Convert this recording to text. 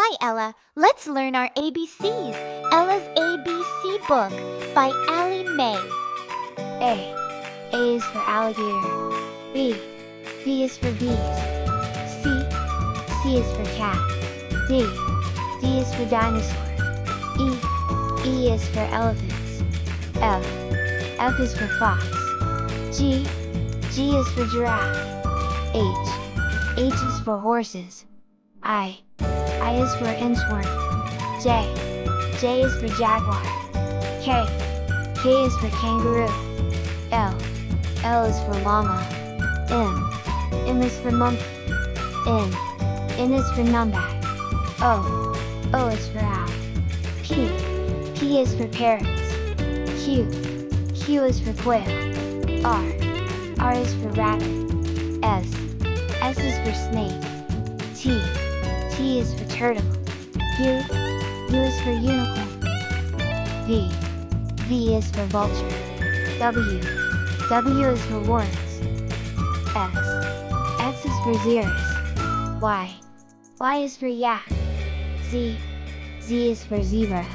Hi Ella, let's learn our ABCs. Ella's ABC book by Allie Mae. A. A is for alligator. B. B is for bees. C. C is for cat. D. D is for dinosaur. E. E is for elephants. F. F is for fox. G. G is for giraffe. H. H is for horses. I. I is for inchworm. J. J is for jaguar. K. K is for kangaroo. L. L is for llama. M. M is for monkey. N. N is for numbat. O. O is for owl. P. P is for parrots. Q. Q is for quail. R. R is for rabbit. S. S is for snake. T. T is for turtle. U. U is for unicorn. V. V is for vulture. W. W is for worms. X. X is for xeris. Y. Y is for yak. Z. Z is for zebra.